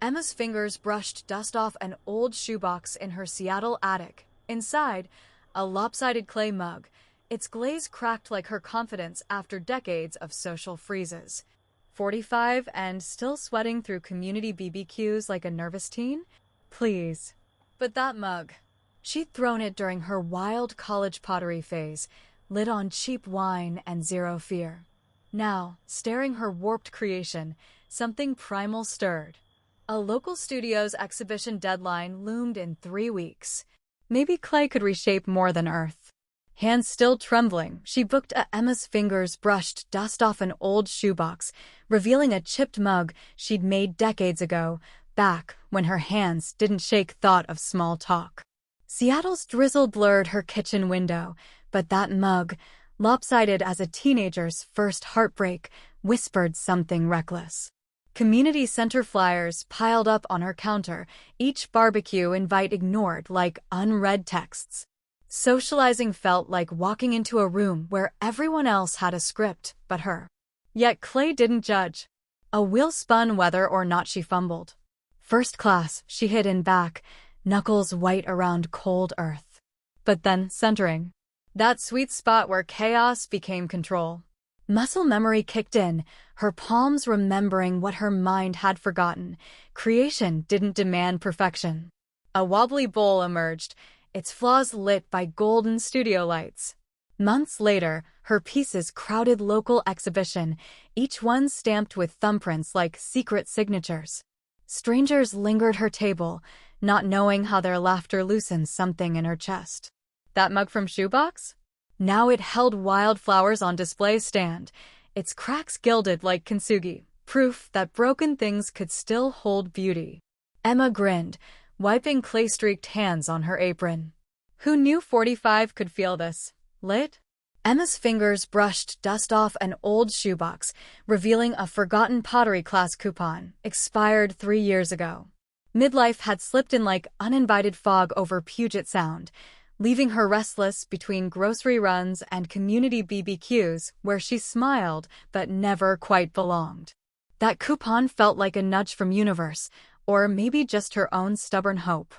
Emma's fingers brushed dust off an old shoebox in her Seattle attic. Inside, a lopsided clay mug. Its glaze cracked like her confidence after decades of social freezes. 45 and still sweating through community BBQs like a nervous teen? Please. But that mug. She'd thrown it during her wild college pottery phase, lit on cheap wine and zero fear. Now, staring her warped creation, something primal stirred. A local studio's exhibition deadline loomed in 3 weeks. Maybe clay could reshape more than earth. Hands still trembling, she booked Emma's fingers brushed dust off an old shoebox, revealing a chipped mug she'd made decades ago, back when her hands didn't shake thought of small talk. Seattle's drizzle blurred her kitchen window, but that mug, lopsided as a teenager's first heartbreak, whispered something reckless. Community center flyers piled up on her counter, each barbecue invite ignored like unread texts. Socializing felt like walking into a room where everyone else had a script but her. Yet Clay didn't judge. A wheel spun whether or not she fumbled. First class, she hid in back, knuckles white around cold earth. But then centering. That sweet spot where chaos became control. Muscle memory kicked in, her palms remembering what her mind had forgotten. Creation didn't demand perfection. A wobbly bowl emerged, its flaws lit by golden studio lights. Months later, her pieces crowded local exhibition, each one stamped with thumbprints like secret signatures. Strangers lingered her table, not knowing how their laughter loosened something in her chest. That mug from Shoebox? Now it held wildflowers on display stand, its cracks gilded like kintsugi, proof that broken things could still hold beauty. Emma grinned, wiping clay-streaked hands on her apron. Who knew 45 could feel this? Lit? Emma's fingers brushed dust off an old shoebox, revealing a forgotten pottery class coupon, expired 3 years ago. Midlife had slipped in like uninvited fog over Puget Sound, leaving her restless between grocery runs and community BBQs where she smiled but never quite belonged. That coupon felt like a nudge from universe, or maybe just her own stubborn hope.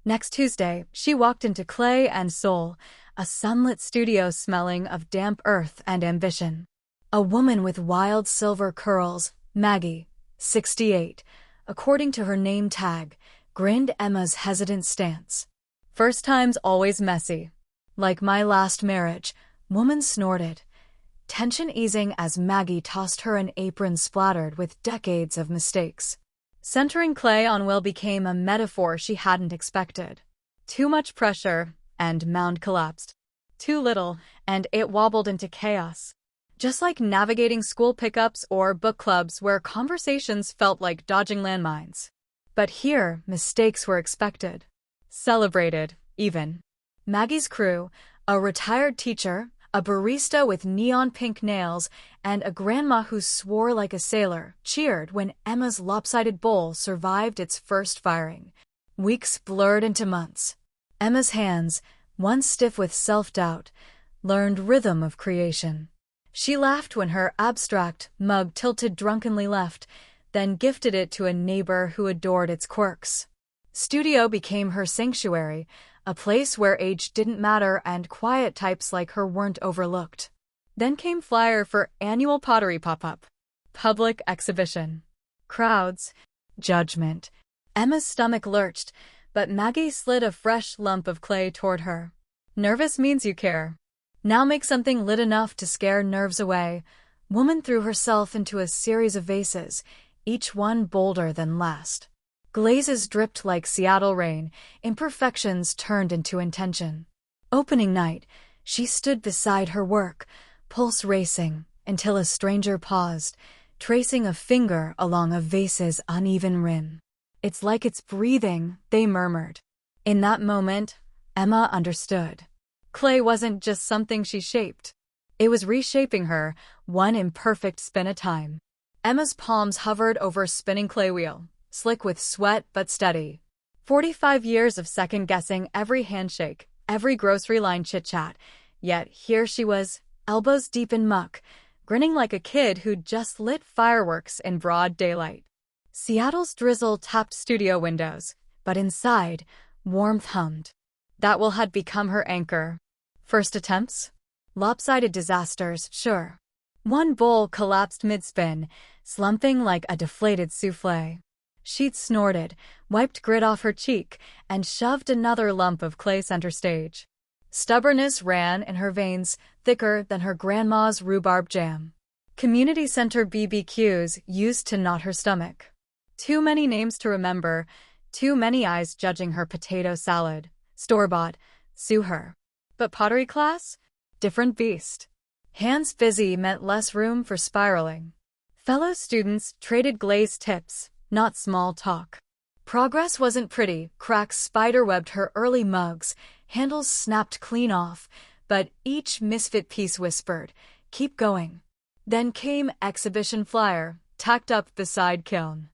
Next Tuesday, she walked into Clay and Soul, a sunlit studio smelling of damp earth and ambition. A woman with wild silver curls, Maggie, 68, according to her name tag, grinned Emma's hesitant stance. First time's always messy. Like my last marriage, woman snorted, tension easing as Maggie tossed her an apron splattered with decades of mistakes. Centering clay on will became a metaphor she hadn't expected. Too much pressure, and mound collapsed. Too little, and it wobbled into chaos. Just like navigating school pickups or book clubs where conversations felt like dodging landmines. But here, mistakes were expected. Celebrated, even. Maggie's crew, a retired teacher, a barista with neon pink nails, and a grandma who swore like a sailor, cheered when Emma's lopsided bowl survived its first firing. Weeks blurred into months. Emma's hands, once stiff with self-doubt, learned rhythm of creation. She laughed when her abstract mug tilted drunkenly left, then gifted it to a neighbor who adored its quirks. Studio became her sanctuary, a place where age didn't matter and quiet types like her weren't overlooked. Then came flyer for annual pottery pop-up. Public exhibition. Crowds. Judgment. Emma's stomach lurched, but Maggie slid a fresh lump of clay toward her. Nervous means you care. Now make something lit enough to scare nerves away. Woman threw herself into a series of vases, each one bolder than last. Glazes dripped like Seattle rain, imperfections turned into intention. Opening night, she stood beside her work, pulse racing, until a stranger paused, tracing a finger along a vase's uneven rim. It's like it's breathing, they murmured. In that moment, Emma understood. Clay wasn't just something she shaped. It was reshaping her, one imperfect spin at a time. Emma's palms hovered over a spinning clay wheel, slick with sweat but steady. 45 years of second-guessing every handshake, every grocery line chit-chat, yet here she was, elbows deep in muck, grinning like a kid who'd just lit fireworks in broad daylight. Seattle's drizzle tapped studio windows, but inside, warmth hummed. That had become her anchor. First attempts? Lopsided disasters, sure. One bowl collapsed mid-spin, slumping like a deflated soufflé. She'd snorted, wiped grit off her cheek, and shoved another lump of clay center stage. Stubbornness ran in her veins, thicker than her grandma's rhubarb jam. Community center BBQs used to knot her stomach. Too many names to remember, too many eyes judging her potato salad. Store-bought, sue her. But pottery class? Different beast. Hands busy meant less room for spiraling. Fellow students traded glaze tips, not small talk. Progress wasn't pretty. Cracks spiderwebbed her early mugs, handles snapped clean off, but each misfit piece whispered, "Keep going." Then came exhibition flyer, tacked up beside kiln.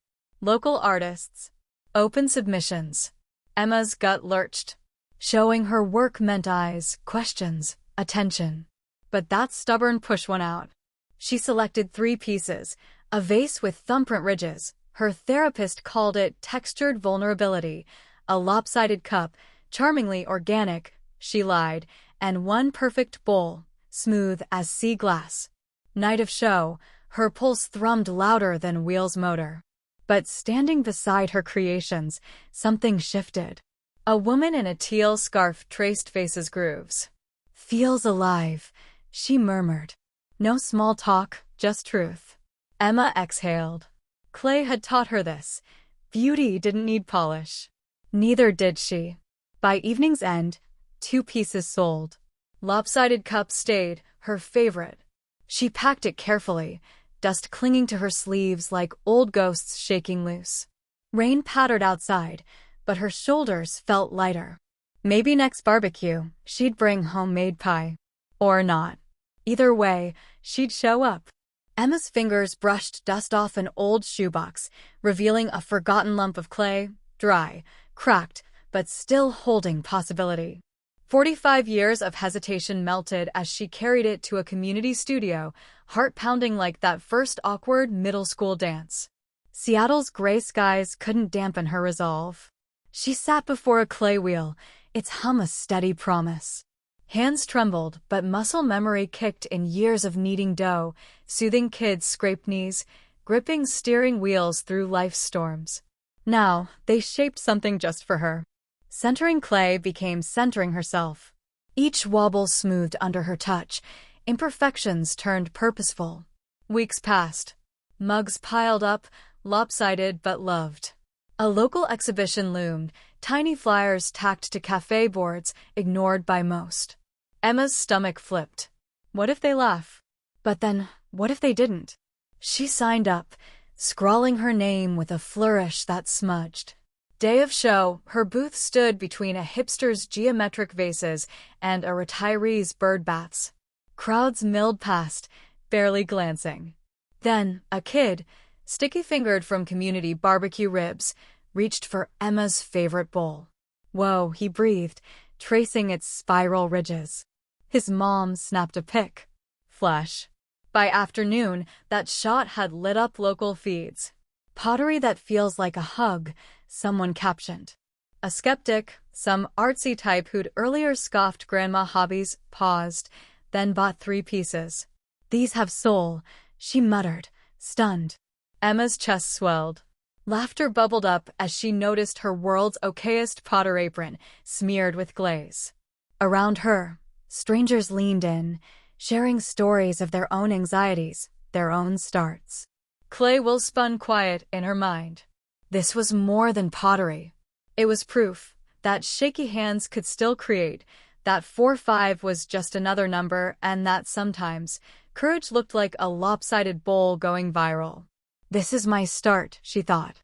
Local artists. Open submissions. Emma's gut lurched. Showing her work meant eyes, questions, attention. But that stubborn push went out. She selected 3 pieces, a vase with thumbprint ridges. Her therapist called it textured vulnerability, a lopsided cup, charmingly organic, she lied, and one perfect bowl, smooth as sea glass. Night of show, her pulse thrummed louder than Wheel's motor. But standing beside her creations, something shifted. A woman in a teal scarf traced faces' grooves. "Feels alive," she murmured. No small talk, just truth. Emma exhaled. Clay had taught her this. Beauty didn't need polish. Neither did she. By evening's end, 2 pieces sold. Lopsided cup stayed, her favorite. She packed it carefully, dust clinging to her sleeves like old ghosts shaking loose. Rain pattered outside, but her shoulders felt lighter. Maybe next barbecue, she'd bring homemade pie. Or not. Either way, she'd show up. Emma's fingers brushed dust off an old shoebox, revealing a forgotten lump of clay, dry, cracked, but still holding possibility. 45 years of hesitation melted as she carried it to a community studio, heart pounding like that first awkward middle school dance. Seattle's gray skies couldn't dampen her resolve. She sat before a clay wheel, its hum a steady promise. Hands trembled, but muscle memory kicked in years of kneading dough, soothing kids' scraped knees, gripping steering wheels through life's storms. Now, they shaped something just for her. Centering clay became centering herself. Each wobble smoothed under her touch, imperfections turned purposeful. Weeks passed. Mugs piled up, lopsided but loved. A local exhibition loomed, tiny flyers tacked to cafe boards, ignored by most. Emma's stomach flipped. What if they laugh? But then, what if they didn't? She signed up, scrawling her name with a flourish that smudged. Day of show, her booth stood between a hipster's geometric vases and a retiree's bird baths. Crowds milled past, barely glancing. Then, a kid, sticky-fingered from community barbecue ribs, reached for Emma's favorite bowl. Whoa, he breathed, tracing its spiral ridges. His mom snapped a pic. Flash. By afternoon, that shot had lit up local feeds. Pottery that feels like a hug, someone captioned. A skeptic, some artsy type who'd earlier scoffed grandma hobbies, paused, then bought 3 pieces. "These have soul," she muttered, stunned. Emma's chest swelled. Laughter bubbled up as she noticed her world's okayest potter apron, smeared with glaze. Around her, strangers leaned in, sharing stories of their own anxieties, their own starts. Clay will spun quiet in her mind. This was more than pottery. It was proof that shaky hands could still create, that 4-5 was just another number, and that sometimes courage looked like a lopsided bowl going viral. "This is my start," she thought.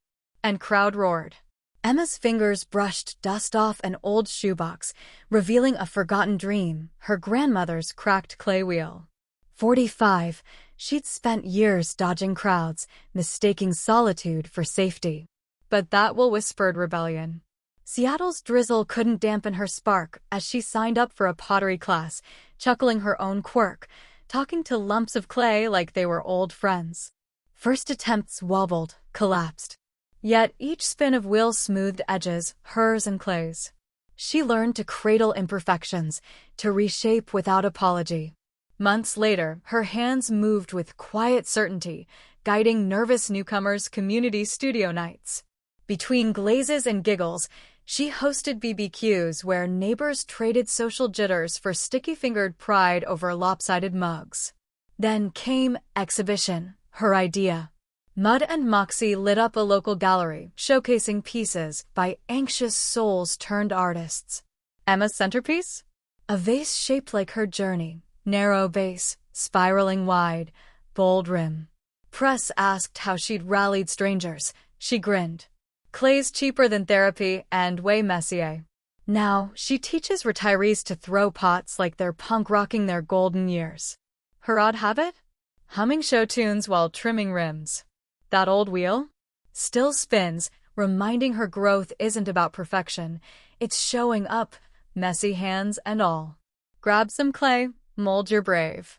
And crowd roared. Emma's fingers brushed dust off an old shoebox, revealing a forgotten dream, her grandmother's cracked clay wheel. 45, she'd spent years dodging crowds, mistaking solitude for safety. But that whispered rebellion. Seattle's drizzle couldn't dampen her spark as she signed up for a pottery class, chuckling her own quirk, talking to lumps of clay like they were old friends. First attempts wobbled, collapsed. Yet each spin of wheel smoothed edges, hers and Clay's. She learned to cradle imperfections, to reshape without apology. Months later, her hands moved with quiet certainty, guiding nervous newcomers' community studio nights. Between glazes and giggles, she hosted BBQs where neighbors traded social jitters for sticky-fingered pride over lopsided mugs. Then came Exhibition, her idea. Mud and Moxie lit up a local gallery, showcasing pieces by anxious souls-turned-artists. Emma's centerpiece? A vase shaped like her journey, narrow base, spiraling wide, bold rim. Press asked how she'd rallied strangers. She grinned. Clay's cheaper than therapy and way messier. Now, she teaches retirees to throw pots like they're punk-rocking their golden years. Her odd habit? Humming show tunes while trimming rims. That old wheel? Still spins, reminding her growth isn't about perfection. It's showing up, messy hands and all. Grab some clay, mold your brave.